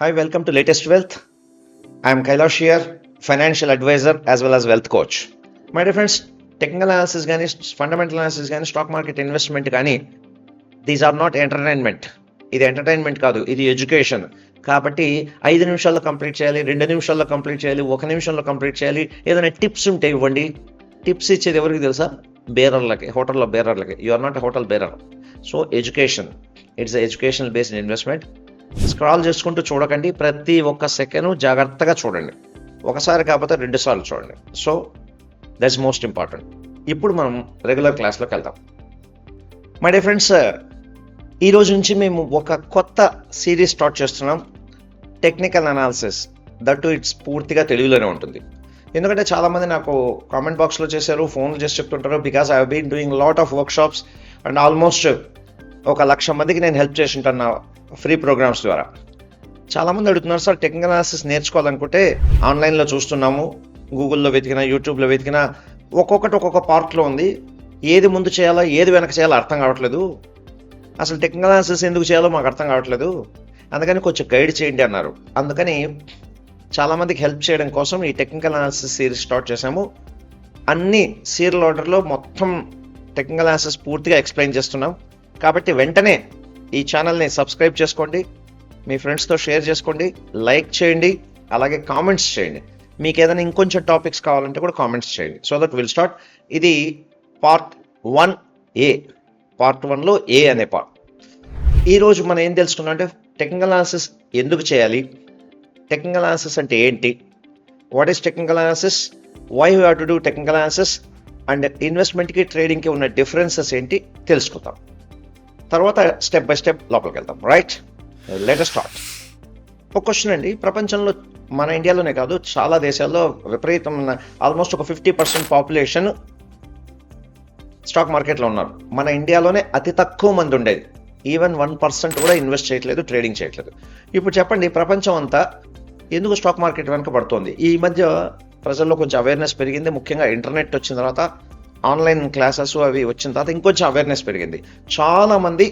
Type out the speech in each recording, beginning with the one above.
Hi, welcome to Latest Wealth. I am Kailash here, financial advisor as well as wealth coach. My dear friends, technical analysis కానీ fundamental analysis కానీ stock market investment కానీ these are not entertainment. ఇది entertainment కాదు, ఇది education. కాబట్టి 5 నిమిషాల్లో complete చేయాలి, 2 నిమిషాల్లో కంప్లీట్ చేయాలి, 1 నిమిషంలో కంప్లీట్ చేయాలి. ఏదైనా టిప్స్ ఉంటే ఇవ్వండి. టిప్స్ ఇచ్చేది ఎవరికి తెలుసా? బేరర్లకి, హోటల్లో బేరర్లకి. You are not a hotel bearer. So education, it's educational based investment. Scroll చేసుకుంటూ చూడకండి, ప్రతి ఒక్క సెకండ్ జాగ్రత్తగా చూడండి. ఒకసారి కాకపోతే 2 సార్లు చూడండి. So that's most important. ఇప్పుడు మనం రెగ్యులర్ క్లాస్లోకి వెళ్దాం. మై డియర్ ఫ్రెండ్స్, ఈ రోజు నుంచి మేము ఒక కొత్త సిరీస్ స్టార్ట్ చేస్తున్నాం, టెక్నికల్ అనాలిసిస్. దట్ ఇట్స్ పూర్తిగా తెలుగులోనే ఉంటుంది. ఎందుకంటే చాలామంది నాకు కామెంట్ బాక్స్లో చేశారు, ఫోన్లు చేసి చెప్తుంటారు. Because I been doing lot of workshops and almost 1,00,000 మందికి నేను హెల్ప్ చేసి ఉంటాను నా ఫ్రీ ప్రోగ్రామ్స్ ద్వారా. చాలామంది అడుగుతున్నారు, సార్ టెక్నికల్ అనాలిసిస్ నేర్చుకోవాలనుకుంటే ఆన్లైన్లో చూస్తున్నాము, గూగుల్లో వెతికినా, యూట్యూబ్లో వెతికినా ఒక్కొక్కటి ఒక్కొక్క పార్ట్లో ఉంది. ఏది ముందు చేయాలో ఏది వెనక చేయాలో అర్థం కావట్లేదు. అసలు టెక్నికల్ అనాలిసిస్ ఎందుకు చేయాలో మాకు అర్థం కావట్లేదు, అందుకని కొంచెం గైడ్ చేయండి అన్నారు. అందుకని చాలామందికి హెల్ప్ చేయడం కోసం ఈ టెక్నికల్ అనాలిసిస్ సిరీస్ స్టార్ట్ చేశాము. అన్ని సీరియల్ ఆర్డర్లో మొత్తం టెక్నికల్ అనాలిసిస్ పూర్తిగా ఎక్స్ప్లెయిన్ చేస్తున్నాం. కాబట్టి వెంటనే ఈ ఛానల్ని సబ్స్క్రైబ్ చేసుకోండి, మీ ఫ్రెండ్స్తో షేర్ చేసుకోండి, లైక్ చేయండి, అలాగే కామెంట్స్ చేయండి. మీకు ఏదైనా ఇంకొంచెం టాపిక్స్ కావాలంటే కూడా కామెంట్స్ చేయండి. So that will start. ఇది పార్ట్ 1A. పార్ట్ 1లో ఏ అనే పార్ట్. ఈరోజు మనం ఏం తెలుసుకున్నాం అంటే టెక్నికల్ అనాలిసిస్ ఎందుకు చేయాలి, టెక్నికల్ అనాలిసిస్ అంటే ఏంటి, what is technical analysis, why you have to do technical analysis, and ఇన్వెస్ట్మెంట్కి ట్రేడింగ్కి ఉన్న డిఫరెన్సెస్ ఏంటి తెలుసుకుందాం. తర్వాత స్టెప్ బై స్టెప్ లోపలికి వెళ్తాం. Right, let us start. ఒక క్వశ్చన్ అండి, ప్రపంచంలో మన ఇండియాలోనే కాదు చాలా దేశాల్లో విపరీతమైన ఆల్మోస్ట్ ఒక 50% పాపులేషన్ స్టాక్ మార్కెట్లో ఉన్నారు. మన ఇండియాలోనే అతి తక్కువ మంది ఉండేది. ఈవెన్ 1% కూడా ఇన్వెస్ట్ చేయట్లేదు, ట్రేడింగ్ చేయట్లేదు. ఇప్పుడు చెప్పండి, ప్రపంచం అంతా ఎందుకు స్టాక్ మార్కెట్ వెనక పడుతోంది? ఈ మధ్య ప్రజల్లో కొంచెం అవేర్నెస్ పెరిగింది. ముఖ్యంగా ఇంటర్నెట్ వచ్చిన తర్వాత, ఆన్లైన్ క్లాసెస్ అవి వచ్చిన తర్వాత ఇంకొంచెం అవేర్నెస్ పెరిగింది. చాలామంది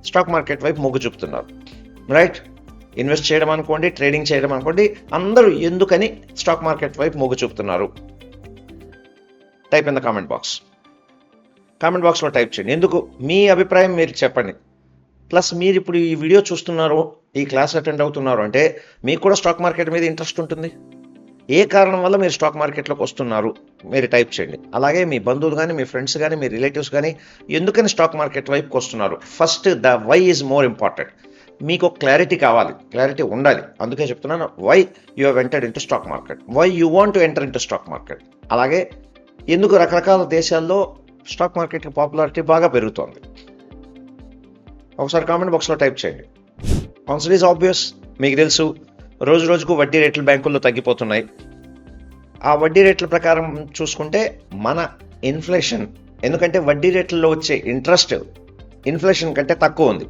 స్టాక్ మార్కెట్ వైపు మొగ్గు చూపుతున్నారు. రైట్, ఇన్వెస్ట్ చేయడం అనుకోండి, ట్రేడింగ్ చేయడం అనుకోండి, అందరూ ఎందుకని స్టాక్ మార్కెట్ వైపు మొగ్గు చూపుతున్నారు? Type in the comment box. Comment బాక్స్లో టైప్ చేయండి. ఎందుకు, మీ అభిప్రాయం మీరు చెప్పండి. ప్లస్ మీరు ఇప్పుడు ఈ వీడియో చూస్తున్నారు, ఈ క్లాస్ అటెండ్ అవుతున్నారు అంటే మీకు కూడా స్టాక్ మార్కెట్ మీద ఇంట్రెస్ట్ ఉంటుంది. ఏ కారణం వల్ల మీరు స్టాక్ మార్కెట్లోకి వస్తున్నారు మీరు టైప్ చేయండి. అలాగే మీ బంధువులు కానీ, మీ ఫ్రెండ్స్ కానీ, మీ రిలేటివ్స్ కానీ ఎందుకని స్టాక్ మార్కెట్ వైపుకి వస్తున్నారు? First the why is more important. మీకు క్లారిటీ కావాలి, క్లారిటీ ఉండాలి. అందుకే చెప్తున్నాను, why you have entered into stock market, why you want to enter into stock market. అలాగే ఎందుకు రకరకాల దేశాల్లో స్టాక్ మార్కెట్కి పాపులారిటీ బాగా పెరుగుతోంది. ఒకసారి కామెంట్ బాక్స్లో టైప్ చేయండి. Answer is obvious. మీకు తెలుసు, రోజు రోజుకు వడ్డీ రేట్లు బ్యాంకుల్లో తగ్గిపోతున్నాయి. ఆ వడ్డీ రేట్ల ప్రకారం చూసుకుంటే మన ఇన్ఫ్లేషన్, ఎందుకంటే వడ్డీ రేట్లలో వచ్చే ఇంట్రెస్ట్ ఇన్ఫ్లేషన్ కంటే తక్కువ ఉంది.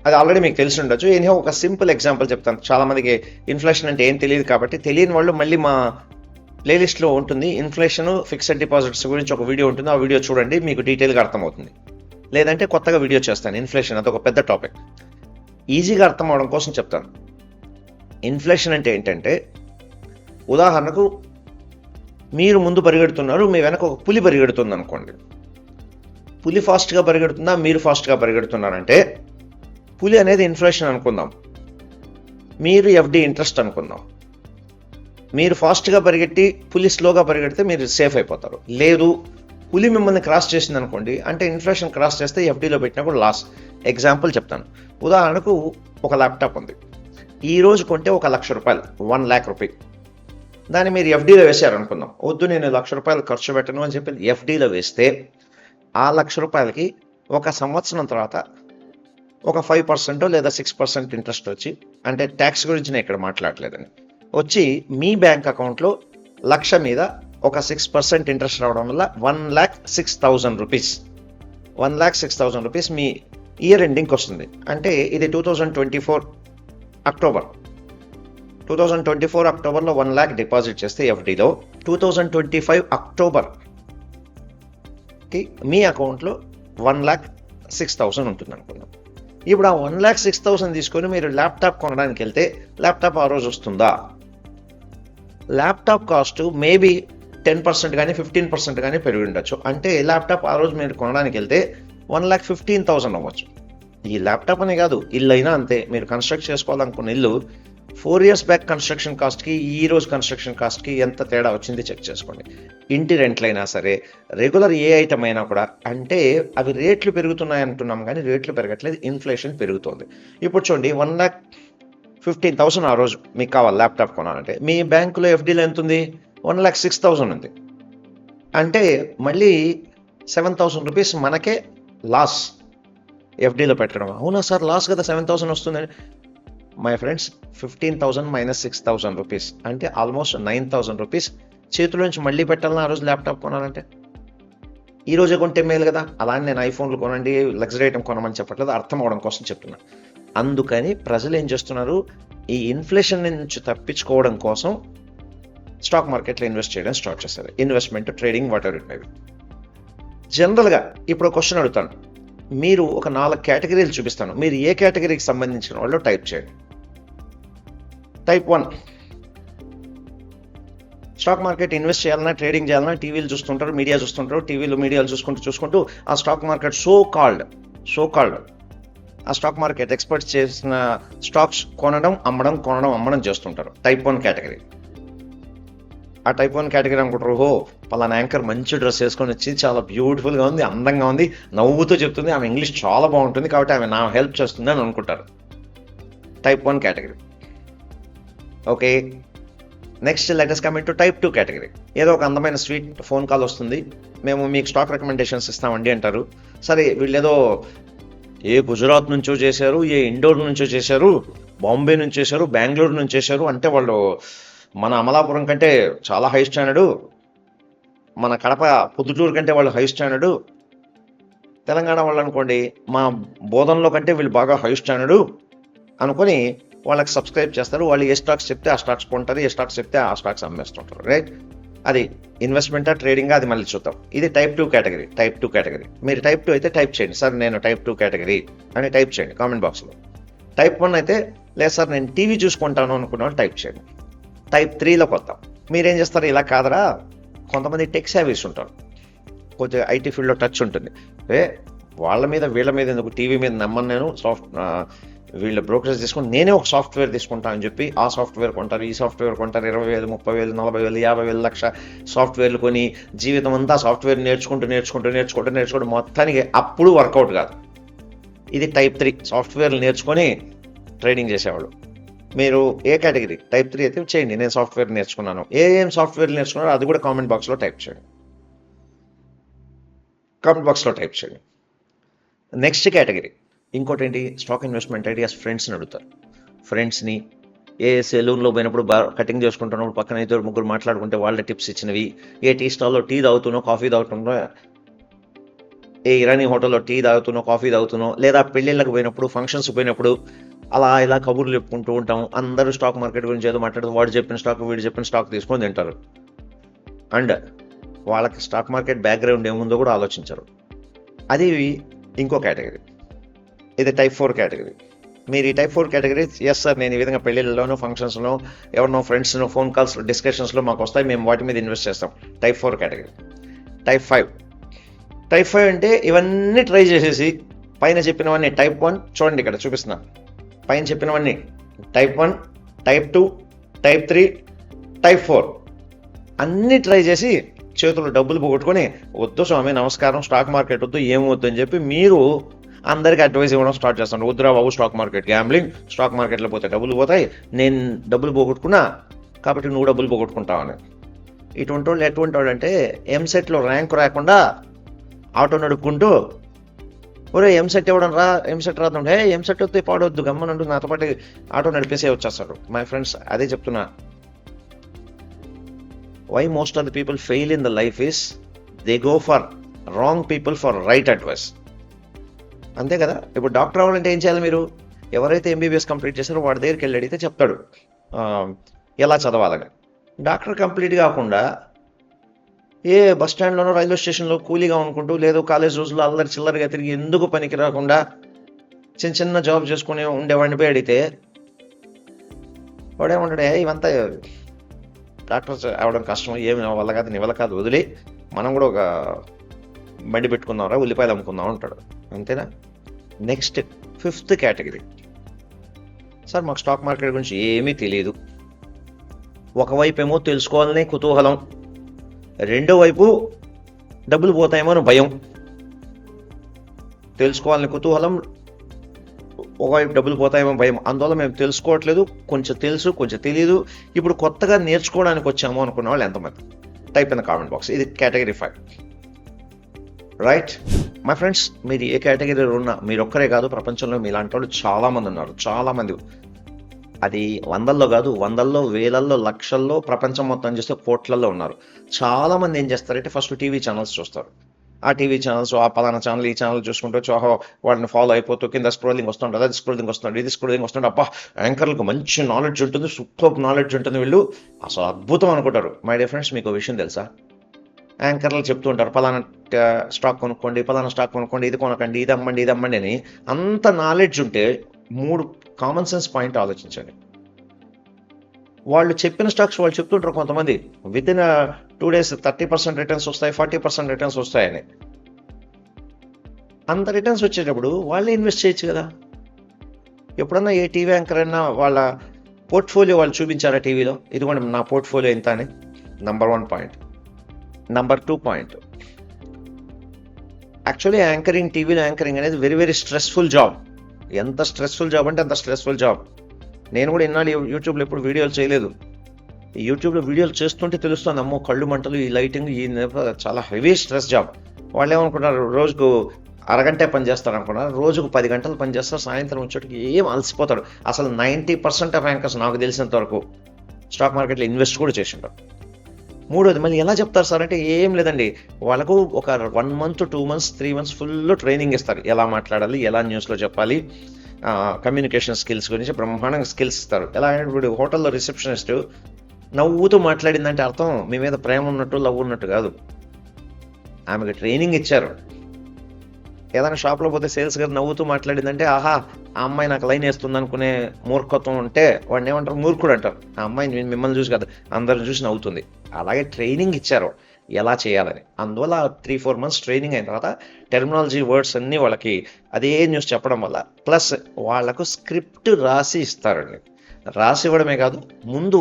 అది ఆల్రెడీ మీకు తెలిసి ఉండొచ్చు. ఎనీహౌ ఒక సింపుల్ ఎగ్జాంపుల్ చెప్తాను. చాలామందికి ఇన్ఫ్లేషన్ అంటే ఏం తెలియదు, కాబట్టి తెలియని వాళ్ళు మళ్ళీ మా ప్లేలిస్ట్లో ఉంటుంది, ఇన్ఫ్లేషన్ ఫిక్స్డ్ డిపాజిట్స్ గురించి ఒక వీడియో ఉంటుంది. ఆ వీడియో చూడండి, మీకు డీటెయిల్గా అర్థమవుతుంది. లేదంటే కొత్తగా వీడియో చేస్తాను, ఇన్ఫ్లేషన్ అదొక పెద్ద టాపిక్. ఈజీగా అర్థం అవడం కోసం చెప్తాను. ఇన్ఫ్లేషన్ అంటే ఏంటంటే, ఉదాహరణకు మీరు ముందు పరిగెడుతున్నారు, మీ వెనక ఒక పులి పరిగెడుతుంది అనుకోండి. పులి ఫాస్ట్గా పరిగెడుతుందా, మీరు ఫాస్ట్గా పరిగెడుతున్నారంటే పులి అనేది ఇన్ఫ్లేషన్ అనుకుందాం, మీరు ఎఫ్డి ఇంట్రెస్ట్ అనుకుందాం. మీరు ఫాస్ట్గా పరిగెట్టి పులి స్లోగా పరిగెడితే మీరు సేఫ్ అయిపోతారు. లేదు, పులి మిమ్మల్ని క్రాస్ చేసింది అనుకోండి, అంటే ఇన్ఫ్లేషన్ క్రాస్ చేస్తే ఎఫ్డీలో పెట్టినప్పుడు లాస్. ఎగ్జాంపుల్ చెప్తాను. ఉదాహరణకు ఒక ల్యాప్టాప్ ఉంది, ఈ రోజు కొంటే ₹1,00,000, 1,00,000 రూపీ. దాన్ని మీరు ఎఫ్డీలో వేసారు అనుకుందాం. వద్దు, నేను ₹1,00,000 ఖర్చు పెట్టను అని చెప్పి ఎఫ్డీలో వేస్తే ఆ ₹1,00,000కి ఒక సంవత్సరం తర్వాత ఒక 5% లేదా 6% ఇంట్రెస్ట్ వచ్చి, అంటే ట్యాక్స్ గురించి నేను ఇక్కడ మాట్లాడలేదని, వచ్చి మీ బ్యాంక్ అకౌంట్లో 1,00,000 మీద ఒక 6% ఇంట్రెస్ట్ రావడం వల్ల 1,06,000 రూపీస్, 1,06,000 రూపీస్ మీ ఇయర్ ఎండింగ్కి వస్తుంది. అంటే ఇది 2024 అక్టోబర్. 2024 అక్టోబర్లో 1,00,000 డిపాజిట్ చేస్తే ఎఫ్డీలో 2025 అక్టోబర్కి మీ అకౌంట్లో 1,06,000 ఉంటుంది అనుకుందాం. ఇప్పుడు ఆ 1,06,000 తీసుకొని మీరు ల్యాప్టాప్ కొనడానికి వెళ్తే ల్యాప్టాప్ ఆ రోజు వస్తుందా? ల్యాప్టాప్ కాస్ట్ మేబీ 10% కానీ 15% కానీ పెరిగి ఉండొచ్చు. అంటే ల్యాప్టాప్ ఆ రోజు మీరు కొనడానికి వెళ్తే 1,15,000 అవ్వచ్చు. ఈ ల్యాప్టాప్ అనే కాదు, ఇల్లు అయినా అంతే. మీరు కన్స్ట్రక్ట్ చేసుకోవాలనుకున్న ఇల్లు 4 years బ్యాక్ కన్స్ట్రక్షన్ కాస్ట్కి ఈ రోజు కన్స్ట్రక్షన్ కాస్ట్కి ఎంత తేడా వచ్చింది చెక్ చేసుకోండి. ఇంటి రెంట్లైనా సరే, రెగ్యులర్ ఏ ఐటమ్ అయినా కూడా. అంటే అవి రేట్లు పెరుగుతున్నాయి అంటున్నాం కానీ రేట్లు పెరగట్లేదు, ఇన్ఫ్లేషన్ పెరుగుతుంది. ఇప్పుడు చూడండి, 1,15,000 ఆ రోజు మీకు కావాలి ల్యాప్టాప్ కొనాలంటే. మీ బ్యాంకులో ఎఫ్డీలో ఎంత ఉంది? 1,06,000 ఉంది. అంటే మళ్ళీ 7,000 రూపీస్ మనకే లాస్ ఎఫ్డీలో పెట్టడం. అవునా సార్, లాస్ కదా 7,000 వస్తుందని. మై ఫ్రెండ్స్, 15,000 మైనస్ 6,000 రూపీస్ అంటే ఆల్మోస్ట్ 9,000 రూపీస్ చేతిలో నుంచి మళ్ళీ పెట్టాలని ఆ రోజు ల్యాప్టాప్ కొనాలంటే. ఈ రోజే కొంటే మేలు కదా. అలానే నేను ఐఫోన్లు కొనండి, లగ్జరీ ఐటమ్ కొనమని చెప్పట్లేదు, అర్థం అవడం కోసం చెప్తున్నా. అందుకని ప్రజలు ఏం చేస్తున్నారు, ఈ ఇన్ఫ్లేషన్ నుంచి తప్పించుకోవడం కోసం స్టాక్ మార్కెట్లో ఇన్వెస్ట్ చేయడం స్టార్ట్ చేస్తారు. Investment, trading, what ever it may be. జనరల్గా ఇప్పుడు క్వశ్చన్ అడుగుతాను, మీరు ఒక 4 కేటగిరీలు చూపిస్తాను, మీరు ఏ కేటగిరీకి సంబంధించిన వాళ్ళు టైప్ చేయండి. టైప్ 1, స్టాక్ మార్కెట్ ఇన్వెస్ట్ చేయాలన్నా, ట్రేడింగ్ చేయాలన్నా, టీవీలు చూస్తుంటారు, మీడియా చూస్తుంటారు, టీవీలు మీడియాలు చూసుకుంటూ ఆ స్టాక్ మార్కెట్ సో కాల్డ్ ఆ స్టాక్ మార్కెట్ ఎక్స్పర్ట్స్ చేసిన స్టాక్స్ కొనడం అమ్మడం చేస్తుంటారు. Type 1 category. ఆ టైప్ 1 కేటగిరీ అనుకుంటారు, ఓహో పలానా యాంకర్ మంచి డ్రెస్ వేసుకొని వచ్చి చాలా బ్యూటిఫుల్గా ఉంది, అందంగా ఉంది, నవ్వుతూ చెప్తుంది, ఆమె ఇంగ్లీష్ చాలా బాగుంటుంది కాబట్టి ఆమె నా హెల్ప్ చేస్తుంది అని అనుకుంటారు. Type 1 category. Okay, next let us come into type 2 category. ఏదో ఒక అందమైన స్వీట్ ఫోన్ కాల్ వస్తుంది, మేము మీకు స్టాక్ రికమెండేషన్స్ ఇస్తామండి అంటారు. సరే, వీళ్ళు ఏదో ఏ గుజరాత్ నుంచో చేశారు, ఏ ఇండోర్ నుంచో చేశారు, బాంబే నుంచి చేశారు, బెంగళూరు నుంచి చేశారు, అంటే వాళ్ళు మన అమలాపురం కంటే చాలా హై స్టాండర్డు, మన కడప పొద్దుటూరు కంటే వాళ్ళు హై స్టాండర్డు, తెలంగాణ వాళ్ళు అనుకోండి మా బోధనలో కంటే వీళ్ళు బాగా హై స్టాండర్డు అనుకొని వాళ్ళకి సబ్స్క్రైబ్ చేస్తారు. వాళ్ళు ఏ స్టాక్స్ చెప్తే ఆ స్టాక్స్ కొంటారు, ఏ స్టాక్స్ చెప్తే ఆ స్టాక్స్ అమ్మేస్తుంటారు. రైట్, అది ఇన్వెస్ట్మెంటా ట్రేడింగా అది మళ్ళీ చూద్దాం. ఇది టైప్ 2 కేటగిరీ. మీరు టైప్ 2 అయితే టైప్ చేయండి, సార్ నేను టైప్ 2 కేటగిరీ అని టైప్ చేయండి కామెంట్ బాక్స్లో. టైప్ 1 అయితే లేదు సార్ నేను టీవీ చూసుకుంటాను అనుకున్న వాళ్ళు టైప్ చేయండి. టైప్ 3లోకి వద్దాం. మీరేం చేస్తారు, ఇలా కాదరా, కొంతమంది టెక్ సేవీస్ ఉంటారు, కొద్దిగా ఐటీ ఫీల్డ్లో టచ్ ఉంటుంది. వాళ్ళ మీద వీళ్ళ మీద ఎందుకు, టీవీ మీద నమ్మను నేను, వీళ్ళ బ్రోకరేజ్ తీసుకుని నేనే ఒక సాఫ్ట్వేర్ తీసుకుంటా అని చెప్పి ఆ సాఫ్ట్వేర్ కొంటారు, ఈ సాఫ్ట్వేర్ కొంటారు, 20,000, 30,000, 40,000, 50,000, లక్ష సాఫ్ట్వేర్లు కొని జీవితం అంతా సాఫ్ట్వేర్ నేర్చుకుంటూ మొత్తానికి అప్పుడు వర్కౌట్ కాదు. ఇది టైప్ 3, సాఫ్ట్వేర్లు నేర్చుకొని ట్రేడింగ్ చేసేవాళ్ళు. మీరు ఏ కేటగిరీ? టైప్ 3 అయితే చేయండి, నేను సాఫ్ట్వేర్ నేర్చుకున్నాను. ఏం సాఫ్ట్వేర్ నేర్చుకున్నారో అది కూడా కామెంట్ బాక్స్లో టైప్ చేయండి. నెక్స్ట్ కేటగిరీ ఇంకోటి ఏంటి, స్టాక్ ఇన్వెస్ట్మెంట్ ఐడియాస్ ఫ్రెండ్స్ని అడుగుతారు. ఫ్రెండ్స్ని ఏ సెలూన్లో పోయినప్పుడు కటింగ్ చేసుకుంటున్నప్పుడు పక్కన ఇద్దరు ముగ్గురు మాట్లాడుకుంటే వాళ్ళ టిప్స్ ఇచ్చినవి, ఏ టీ స్టాల్లో టీ తాగుతున్నో, కాఫీ తాగుతున్నో, ఏ ఇరానీ హోటల్లో టీ తాగుతున్నో, కాఫీ తాగుతున్నో, లేదా పెళ్ళిళ్ళకి పోయినప్పుడు, ఫంక్షన్స్ పోయినప్పుడు అలా ఇలా కబుర్లు చెప్పుకుంటూ ఉంటాం. అందరూ స్టాక్ మార్కెట్ గురించి ఏదో మాట్లాడుతూ వాడు చెప్పిన స్టాక్ వీడు చెప్పిన స్టాక్ తీసుకొని తింటారు. అండ్ వాళ్ళకి స్టాక్ మార్కెట్ బ్యాక్గ్రౌండ్ ఏముందో కూడా ఆలోచించరు. అది ఇంకో కేటగిరీ. ఇది టైప్ 4 కేటగిరీ. మీరు ఈ టైప్ 4 కేటగిరీ, ఎస్ సార్ నేను ఈ విధంగా పెళ్ళిళ్ళలోనూ, ఫంక్షన్స్లో, ఎవరినో ఫ్రెండ్స్లో ఫోన్ కాల్స్ డిస్కషన్స్లో మాకు వస్తాయి, మేము వాటి మీద ఇన్వెస్ట్ చేస్తాం. Type 4 category. టైప్ 5 అంటే ఇవన్నీ ట్రై చేసేసి పైన చెప్పినవన్నీ టైప్ 1 చూడండి, ఇక్కడ చూపిస్తున్నా. పైన చెప్పినవన్నీ టైప్ 1, టైప్ 2, టైప్ 3, టైప్ 4 అన్నీ ట్రై చేసి చేతులు డబ్బులు పోగొట్టుకొని వద్దు స్వామి నమస్కారం, స్టాక్ మార్కెట్ వద్దు, ఏమొద్దు అని చెప్పి మీరు అందరికీ అడ్వైస్ ఇవ్వడం స్టార్ట్ చేస్తాను. వద్దురా బాబు, స్టాక్ మార్కెట్ గ్యాంబ్లింగ్, స్టాక్ మార్కెట్లో పోతే డబ్బులు పోతాయి, నేను డబ్బులు పోగొట్టుకున్నా కాబట్టి నువ్వు డబ్బులు పోగొట్టుకుంటావు అని. ఎటువంటి వాళ్ళు అంటే ఎంసెట్లో ర్యాంక్ రాకుండా ఆటో నడుపుకుంటూ, ఒరే ఎంసెట్ ఇవ్వడం రా, ఎంసెట్ రాదంటే ఎంసెట్ వస్తే పాడవద్దు గమ్మనంటూ నాతో పాటు ఆటో నడిపేసే వచ్చేస్తాడు. మై ఫ్రెండ్స్, అదే చెప్తున్నా, why most of the people fail in the life is they go for wrong people for right advice. అంతే కదా. ఇప్పుడు డాక్టర్ అవ్వాలంటే ఏం చేయాలి, మీరు ఎవరైతే ఎంబీబీఎస్ కంప్లీట్ చేశారో వాడి దగ్గరికి వెళ్ళి అడిగితే చెప్తాడు ఎలా చదవాలని. డాక్టర్ కంప్లీట్ కాకుండా ఏ బస్ స్టాండ్లోనో, రైల్వే స్టేషన్లో కూలీగా అనుకుంటూ, లేదు కాలేజ్ రోజుల్లో అల్లరి చిల్లరిగా తిరిగి ఎందుకు పనికి రాకుండా చిన్న చిన్న జాబ్ చేసుకుని ఉండేవాడిని పోయి అడిగితే వాడేమంటాడు, ఇవంతా డాక్టర్స్ అవడం కష్టం, ఏమి నా వల్ల కాదు, నీ వల్ల కాదు, వదిలి మనం కూడా ఒక బండి పెట్టుకుందాంరా, ఉల్లిపాయలు అమ్ముకుందాం అంటాడు. అంతేనా? నెక్స్ట్ 5th కేటగిరీ, సార్ మాకు స్టాక్ మార్కెట్ గురించి ఏమీ తెలియదు. ఒకవైపు ఏమో తెలుసుకోవాలనే కుతూహలం, రెండో వైపు డబ్బులు పోతాయేమో అని భయం. తెలుసుకోవాలని కుతూహలం, ఒకవైపు డబ్బులు పోతాయేమో భయం. అందువల్ల మేము తెలుసుకోవట్లేదు, కొంచెం తెలుసు కొంచెం తెలియదు, ఇప్పుడు కొత్తగా నేర్చుకోవడానికి వచ్చాము అనుకున్న వాళ్ళు ఎంతమంది? Type in the comment box. ఇది కేటగిరీ 5. రైట్ మై ఫ్రెండ్స్, మీరు ఏ కేటగిరీలో ఉన్నా, మీరు ఒక్కరే కాదు, ప్రపంచంలో మీలాంటి వాళ్ళు చాలామంది ఉన్నారు. చాలామంది, అది వందల్లో కాదు, వందల్లో, వేలల్లో, లక్షల్లో, ప్రపంచం మొత్తం చూస్తే కోట్లలో ఉన్నారు. చాలామంది ఏం చేస్తారంటే ఫస్ట్ టీవీ ఛానల్స్ చూస్తారు. ఆ టీవీ ఛానల్స్, ఆ పలానా ఛానల్, ఈ ఛానల్ చూసుకుంటూ వాడిని ఫాలో అయిపోతూ కింద స్క్రోలింగ్ వస్తుంటుంది, అది స్క్రోలింగ్ వస్తుంది, ఇది స్క్రోలింగ్ వస్తుంది. అబ్బా, యాంకర్లకు మంచి నాలెడ్జ్ ఉంటుంది, సూపర్ నాలెడ్జ్ ఉంటుంది, వీళ్ళు అసలు అద్భుతం అనుకుంటారు. మై డియర్ ఫ్రెండ్స్, మీకు విషయం తెలుసా? యాంకర్లు చెప్తూ ఉంటారు, పలానా స్టాక్ కొనుక్కోండి, పలానా స్టాక్ కొనుక్కోండి, ఇది కొనకండి, ఇది అమ్మండి, ఇది అమ్మండి అని. అంత నాలెడ్జ్ ఉంటే 3 కామన్ సెన్స్ పాయింట్ ఆలోచించండి. వాళ్ళు చెప్పిన స్టాక్స్ వాళ్ళు చెప్తుంటారు కొంతమంది, విత్ ఇన్ 2 days 30% రిటర్న్స్ వస్తాయి, 40% రిటర్న్స్ వస్తాయని. అంత రిటర్న్స్ వచ్చేటప్పుడు వాళ్ళే ఇన్వెస్ట్ చేయొచ్చు కదా. ఎప్పుడన్నా ఏ టీవీ యాంకర్ అయినా వాళ్ళ పోర్ట్ఫోలియో వాళ్ళు చూపించారా టీవీలో, ఇదిగోండి నా పోర్ట్ఫోలియో ఎంత అని? Number 1 point. Number 2 point, actually anchoring, టీవీలో యాంకరింగ్ అనేది వెరీ వెరీ స్ట్రెస్ఫుల్ జాబ్. ఎంత స్ట్రెస్ఫుల్ జాబ్ అంటే అంత స్ట్రెస్ఫుల్ జాబ్. నేను కూడా ఇన్నాళ్ళు యూట్యూబ్లో ఎప్పుడు వీడియోలు చేయలేదు. ఈ యూట్యూబ్లో వీడియోలు చేస్తుంటే తెలుస్తుంది, అమ్మో కళ్ళు మంటలు, ఈ లైటింగ్, ఈ చాలా హెవీ స్ట్రెస్ జాబ్. వాళ్ళు ఏమనుకుంటారు, రోజుకు అరగంటే పని చేస్తారు అనుకున్నారు, రోజుకు 10 గంటలు పని చేస్తారు, సాయంత్రం వచ్చేటికి ఏం అలసిపోతాడు. అసలు 90% ఆఫ్ యాంకర్స్ నాకు తెలిసినంత వరకు స్టాక్ మార్కెట్లో ఇన్వెస్ట్ కూడా చేసి ఉంటారు. మూడోది, మళ్ళీ ఎలా చెప్తారు సార్ అంటే, ఏం లేదండి, వాళ్ళకు ఒక 1 month 2 months 3 months full training ఇస్తారు. ఎలా మాట్లాడాలి, ఎలా న్యూస్లో చెప్పాలి, కమ్యూనికేషన్ స్కిల్స్ గురించి బ్రహ్మాండంగా స్కిల్స్ ఇస్తారు. ఎలా అంటే, ఇప్పుడు హోటల్లో రిసెప్షనిస్ట్ నవ్వుతూ మాట్లాడిందంటే అర్థం మీ మీద ప్రేమ ఉన్నట్టు, లవ్ ఉన్నట్టు కాదు. ఆమెకు ట్రైనింగ్ ఇచ్చారు. ఏదైనా షాప్లో పోతే సేల్స్ గారు నవ్వుతూ మాట్లాడిందంటే, ఆహా ఆ అమ్మాయి నాకు లైన్ వేస్తుంది అనుకునే మూర్ఖత్వం ఉంటే వాడిని ఏమంటారు, మూర్ఖుడు అంటారు. ఆ అమ్మాయి మిమ్మల్ని చూసి కాదు, అందరిని చూసి నవ్వుతుంది. అలాగే ట్రైనింగ్ ఇచ్చారు ఎలా చేయాలని. అందువల్ల 3-4 months ట్రైనింగ్ అయిన తర్వాత టెర్మినాలజీ, వర్డ్స్ అన్నీ వాళ్ళకి అదే న్యూస్ చెప్పడం వల్ల, ప్లస్ వాళ్లకు స్క్రిప్ట్ రాసి ఇస్తారండి. రాసి ఇవ్వడమే కాదు, ముందు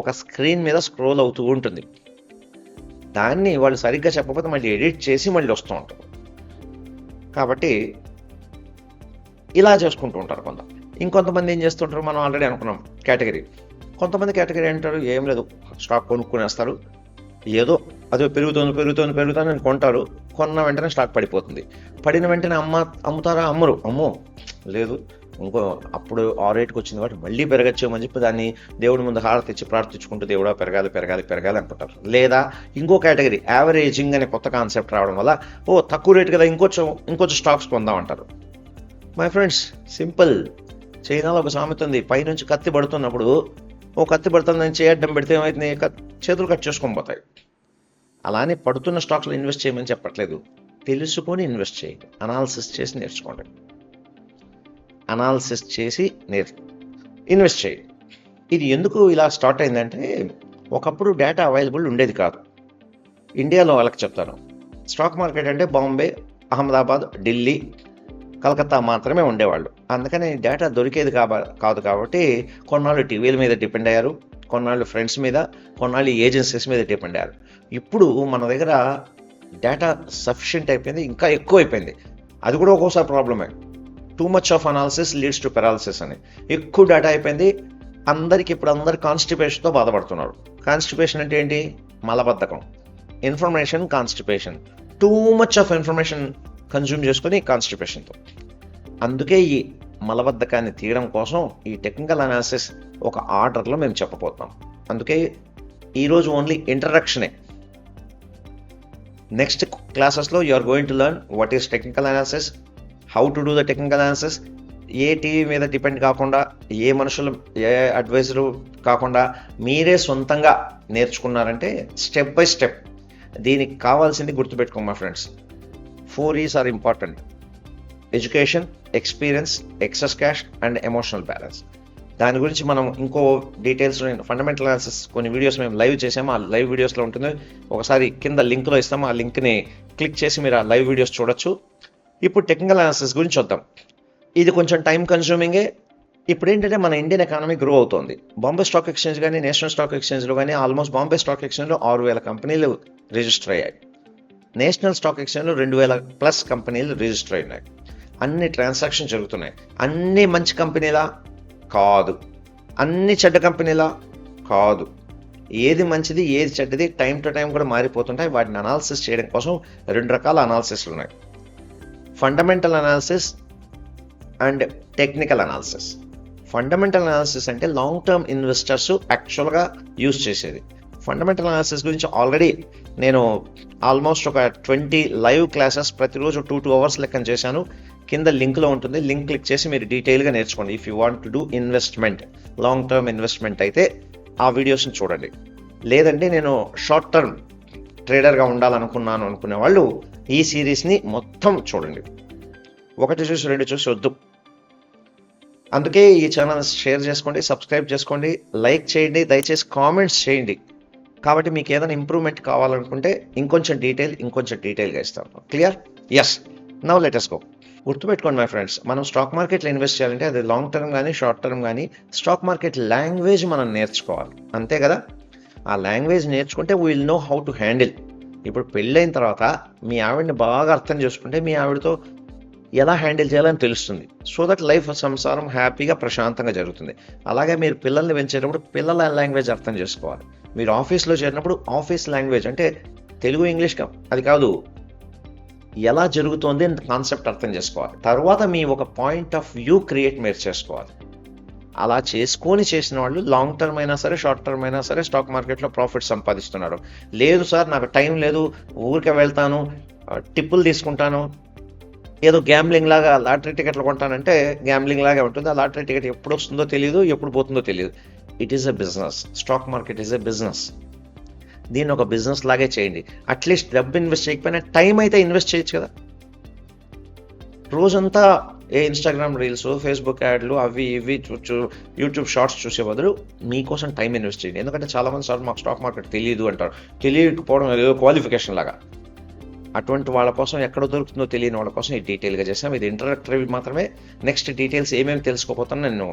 ఒక స్క్రీన్ మీద స్క్రోల్ అవుతూ ఉంటుంది. దాన్ని వాళ్ళు సరిగ్గా చెప్పకపోతే మళ్ళీ ఎడిట్ చేసి మళ్ళీ వస్తూ ఉంటారు. కాబట్టి ఇలా చేసుకుంటూ ఉంటారు కొంత. ఇంకొంతమంది ఏం చేస్తుంటారు, మనం ఆల్రెడీ అనుకున్నాం కేటగిరీ. కొంతమంది కేటగిరీ అంటారు, ఏం లేదు, స్టాక్ కొనుక్కునేస్తారు, ఏదో అదే పెరుగుతుందని కొంటారు. కొన్న వెంటనే స్టాక్ పడిపోతుంది. పడిన వెంటనే అమ్ముతారా? అమ్మో లేదు, ఇంకో అప్పుడు ఆ రేటుకి వచ్చింది కాబట్టి మళ్ళీ పెరగచ్చేమని చెప్పి దాన్ని దేవుడి ముందు హారతి ఇచ్చి ప్రార్థించుకుంటూ, దేవుడా పెరగాలి అనుకుంటారు. లేదా ఇంకో కేటగిరీ, యావరేజింగ్ అనే కొత్త కాన్సెప్ట్ రావడం వల్ల, తక్కువ రేటు కదా, ఇంకొంచెం స్టాక్స్ కొందామంటారు. My friends, simple. చైనాలో ఒక సామెత ఉంది, పైనుంచి కత్తి పడుతున్నప్పుడు, కత్తి పడుతుందని చేయడం పెడితే ఏమైతుంది, చేతులు కట్ చేసుకొని పోతాయి. అలానే పడుతున్న స్టాక్స్లో ఇన్వెస్ట్ చేయమని చెప్పట్లేదు, తెలుసుకొని ఇన్వెస్ట్ చేయండి, అనాలిసిస్ చేసి నేర్చుకోండి. అనాలిసిస్ చేసి ఇన్వెస్ట్ చేయండి. ఇది ఎందుకు ఇలా స్టార్ట్ అయిందంటే, ఒకప్పుడు డేటా అవైలబుల్ ఉండేది కాదు. ఇండియాలో వాళ్ళకి చెప్తాను, స్టాక్ మార్కెట్ అంటే బాంబే, అహ్మదాబాద్, ఢిల్లీ, కలకత్తా మాత్రమే ఉండేవాళ్ళు. అందుకని డేటా దొరికేది కాదు. కాబట్టి కొన్నాళ్ళు టీవీల మీద డిపెండ్ అయ్యారు, కొన్నాళ్ళు ఫ్రెండ్స్ మీద, కొన్నాళ్ళు ఏజెన్సీస్ మీద డిపెండ్ అయ్యారు. ఇప్పుడు మన దగ్గర డేటా సఫిషియెంట్ అయిపోయింది, ఇంకా ఎక్కువ అయిపోయింది. అది కూడా ఒక్కోసారి ప్రాబ్లమే. Too much of analysis leads to paralysis అని. ఎక్కువ డేటా అయిపోయింది. అందరు కాన్స్టిపేషన్తో బాధపడుతున్నారు. కాన్స్టిపేషన్ అంటే ఏంటి? మలబద్ధకం. Information constipation. Too much of information consume చేసుకుని కాన్స్టిపేషన్తో. అందుకే ఈ మలబద్ధకాన్ని తీయడం కోసం ఈ టెక్నికల్ అనాలిసిస్ ఒక ఆర్డర్లో మేము చెప్పబోతున్నాం. అందుకే ఈరోజు ఓన్లీ ఇంట్రడక్షనే. నెక్స్ట్ క్లాసెస్లో you are going to learn what is technical analysis, how to do the technical analysis. ఏ టీవీ మీద డిపెండ్ కాకుండా, ఏ మనుషులు, ఏ అడ్వైజరు కాకుండా మీరే సొంతంగా నేర్చుకున్నారంటే స్టెప్ బై స్టెప్. దీనికి కావాల్సింది గుర్తుపెట్టుకోండి మా friends, 4 E's are important: education, experience, excess cash and emotional balance. దాని గురించి మనం ఇంకో డీటెయిల్స్ ఫండమెంటల్ అనాలిసిస్ కొన్ని వీడియోస్ మేము లైవ్ చేసాము. ఆ లైవ్ వీడియోస్లో ఉంటుంది, ఒకసారి కింద లింక్లో ఇస్తాము. ఆ లింక్ని క్లిక్ చేసి మీరు ఆ లైవ్ వీడియోస్ చూడొచ్చు. ఇప్పుడు టెక్నికల్ అనాలిసిస్ గురించి చూద్దాం. ఇది కొంచెం టైం కన్స్యూమింగే. ఇప్పుడు ఏంటంటే మన ఇండియన్ ఎకానమీ గ్రో అవుతోంది. బాంబే స్టాక్ ఎక్స్చేంజ్ కానీ నేషనల్ స్టాక్ ఎక్స్చేంజ్లో కానీ ఆల్మోస్ట్ బాంబే స్టాక్ ఎక్స్చేంజ్లో 6,000 కంపెనీలు రిజిస్టర్ అయ్యాయి. నేషనల్ స్టాక్ ఎక్స్చేంజ్లో 2,000+ కంపెనీలు రిజిస్టర్ అయినాయి. అన్ని ట్రాన్సాక్షన్ జరుగుతున్నాయి. అన్ని మంచి కంపెనీలా? కాదు. అన్ని చెడ్డ కంపెనీలా? కాదు. ఏది మంచిది ఏది చెడ్డది టైం టు టైం కూడా మారిపోతుంటాయి. వాటిని అనాలిసిస్ చేయడం కోసం 2 రకాల అనాలిసిస్లు ఉన్నాయి: fundamental analysis and technical analysis. Fundamental analysis అంటే లాంగ్ టర్మ్ ఇన్వెస్టర్స్ యాక్చువల్గా యూజ్ చేసేది. ఫండమెంటల్ అనాలిసిస్ గురించి ఆల్రెడీ నేను ఆల్మోస్ట్ ఒక 20 లైవ్ క్లాసెస్ ప్రతిరోజు 2 అవర్స్ లెక్కన చేశాను. కింద లింక్లో ఉంటుంది, లింక్ క్లిక్ చేసి మీరు డీటెయిల్గా నేర్చుకోండి. If you want to do investment, long term investment అయితే ఆ వీడియోస్ని చూడండి. లేదంటే నేను షార్ట్ టర్మ్ ట్రేడర్గా ఉండాలనుకున్నాను అనుకునే వాళ్ళు ఈ సిరీస్ని మొత్తం చూడండి. 1 చూసి 2 చూసి వద్దు. అందుకే ఈ ఛానల్ షేర్ చేసుకోండి, సబ్స్క్రైబ్ చేసుకోండి, లైక్ చేయండి, దయచేసి కామెంట్స్ చేయండి. కాబట్టి మీకు ఏదైనా ఇంప్రూవ్మెంట్ కావాలనుకుంటే ఇంకొంచెం డీటెయిల్గా ఇస్తాను. Clear? Yes. Now let us go. గుర్తుపెట్టుకోండి మై ఫ్రెండ్స్, మనం స్టాక్ మార్కెట్లో ఇన్వెస్ట్ చేయాలంటే అది లాంగ్ టర్మ్ కానీ షార్ట్ టర్మ్ కానీ స్టాక్ మార్కెట్ లాంగ్వేజ్ మనం నేర్చుకోవాలి. అంతే కదా? ఆ లాంగ్వేజ్ నేర్చుకుంటే we will know how to handle. ఇప్పుడు పెళ్ళైన తర్వాత మీ ఆవిడని బాగా అర్థం చేసుకుంటే మీ ఆవిడతో ఎలా హ్యాండిల్ చేయాలని తెలుస్తుంది. సో దట్ లైఫ్ సంసారం హ్యాపీగా ప్రశాంతంగా జరుగుతుంది. అలాగే మీరు పిల్లల్ని పెంచేటప్పుడు పిల్లల లాంగ్వేజ్ అర్థం చేసుకోవాలి. మీరు ఆఫీస్లో చేరినప్పుడు ఆఫీస్ లాంగ్వేజ్ అంటే తెలుగు ఇంగ్లీష్ అది కాదు, ఎలా జరుగుతోంది అని కాన్సెప్ట్ అర్థం చేసుకోవాలి. తర్వాత మీ ఒక పాయింట్ ఆఫ్ వ్యూ క్రియేట్ మీరు చేసుకోవాలి. అలా చేసిన వాళ్ళు లాంగ్ టర్మ్ అయినా సరే షార్ట్ టర్మ్ అయినా సరే స్టాక్ మార్కెట్లో ప్రాఫిట్ సంపాదిస్తున్నారు. లేదు సార్ నాకు టైం లేదు, ఊరికే వెళ్తాను, టిప్పులు తీసుకుంటాను, ఏదో గ్యాంబ్లింగ్ లాగా లాటరీ టికెట్లు కొంటానంటే గ్యాంబ్లింగ్ లాగే ఉంటుంది. ఆ లాటరీ టికెట్ ఎప్పుడు వస్తుందో తెలియదు, ఎప్పుడు పోతుందో తెలియదు. It is a business. Stock market is a business. దీన్ని ఒక బిజినెస్ లాగే చేయండి. అట్లీస్ట్ డబ్బు ఇన్వెస్ట్ చేయకపోయినా టైం అయితే ఇన్వెస్ట్ చేయొచ్చు కదా. రోజంతా ఇన్స్టాగ్రామ్ రీల్స్, ఫేస్బుక్ యాడ్లు అవి ఇవి యూట్యూబ్ షార్ట్స్ చూసే బదులు మీకోసం టైం ఇన్వెస్ట్ చేయండి. ఎందుకంటే చాలామంది సార్ మాకు స్టాక్ మార్కెట్ తెలియదు అంటారు. తెలియకపోవడం ఏదో క్వాలిఫికేషన్ లాగా. అటువంటి వాళ్ళ కోసం ఎక్కడ దొరుకుతుందో తెలియని వాళ్ళ కోసం ఈ డీటెయిల్గా చేసాం. ఇది ఇంట్రడక్టరీ మాత్రమే. నెక్స్ట్ డీటెయిల్స్ ఏమేమి తెలుసుకోపోతానో నేను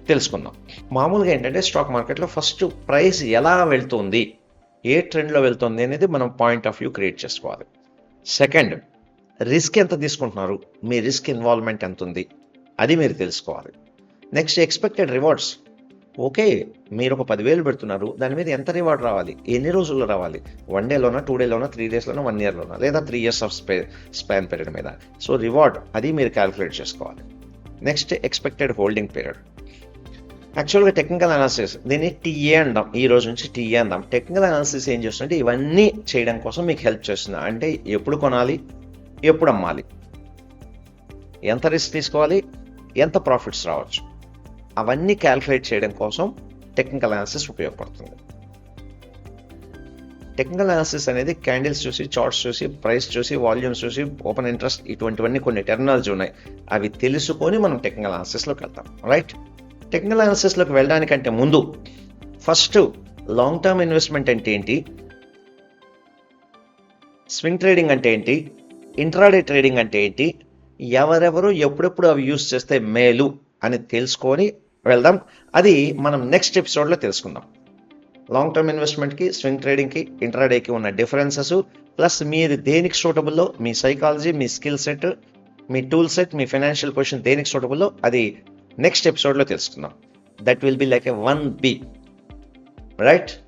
తెలుసుకుందాం. మామూలుగా ఏంటంటే స్టాక్ మార్కెట్లో ఫస్ట్ ప్రైస్ ఎలా వెళ్తుంది, ఏ ట్రెండ్లో వెళ్తుంది అనేది మనం పాయింట్ ఆఫ్ వ్యూ క్రియేట్ చేసుకోవాలి. సెకండ్, రిస్క్ ఎంత తీసుకుంటున్నారు, మీ రిస్క్ ఇన్వాల్వ్మెంట్ ఎంత ఉంది అది మీరు తెలుసుకోవాలి. Next, expected rewards. ఓకే, మీరు ఒక 10,000 పెడుతున్నారు, దాని మీద ఎంత రివార్డ్ రావాలి, ఎన్ని రోజుల్లో రావాలి, 1 డేలోనా, 2 డేలోనా, 3 డేస్లోనా, 1 ఇయర్లోనా, లేదా 3 ఇయర్స్ ఆఫ్ స్పాన్ పీరియడ్ మీద. సో రివార్డ్ అది మీరు క్యాలిక్యులేట్ చేసుకోవాలి. Next, expected holding period. యాక్చువల్గా టెక్నికల్ అనాలిసిస్ దీన్ని టీఏ అందాం, ఈ రోజు నుంచి టీఏ అందాం. టెక్నికల్ అనాలిసిస్ ఏం చేస్తుందంటే ఇవన్నీ చేయడం కోసం మీకు హెల్ప్ చేస్తుంది. అంటే ఎప్పుడు కొనాలి, ఎప్పుడు అమ్మాలి, ఎంత రిస్క్ తీసుకోవాలి, ఎంత ప్రాఫిట్స్ రావచ్చు, అవన్నీ క్యాలిక్యులేట్ చేయడం కోసం టెక్నికల్ అనాలిసిస్ ఉపయోగపడుతుంది. టెక్నికల్ అనాలిసిస్ అనేది క్యాండిల్స్ చూసి, చార్ట్స్ చూసి, ప్రైస్ చూసి, వాల్యూమ్స్ చూసి, ఓపెన్ ఇంట్రెస్ట్, ఇటువంటివన్నీ కొన్ని టెర్మినాలజీ ఉన్నాయి. అవి తెలుసుకొని మనం టెక్నికల్ అనాలిసిస్లోకి వెళ్తాం. రైట్? టెక్నికల్ అనాలిసిస్లోకి వెళ్ళడానికంటే ముందు ఫస్ట్ లాంగ్ టర్మ్ ఇన్వెస్ట్మెంట్ అంటే ఏంటి, స్వింగ్ ట్రేడింగ్ అంటే ఏంటి, ఇంట్రాడే ట్రేడింగ్ అంటే ఏంటి, ఎవరెవరు ఎప్పుడెప్పుడు అవి యూజ్ చేస్తే మేలు అని తెలుసుకొని వెళ్దాం. అది మనం నెక్స్ట్ ఎపిసోడ్లో తెలుసుకుందాం. లాంగ్ టర్మ్ ఇన్వెస్ట్మెంట్కి, స్వింగ్ ట్రేడింగ్కి, ఇంట్రాడేకి ఉన్న డిఫరెన్సెస్, ప్లస్ మీరు దేనికి సూటబుల్లో, మీ సైకాలజీ, మీ స్కిల్ సెట్, మీ టూల్ సెట్, మీ ఫైనాన్షియల్ పొజిషన్ దేనికి సూటబుల్లో అది నెక్స్ట్ ఎపిసోడ్లో తెలుసుకుందాం. That will be like a 1B. Right?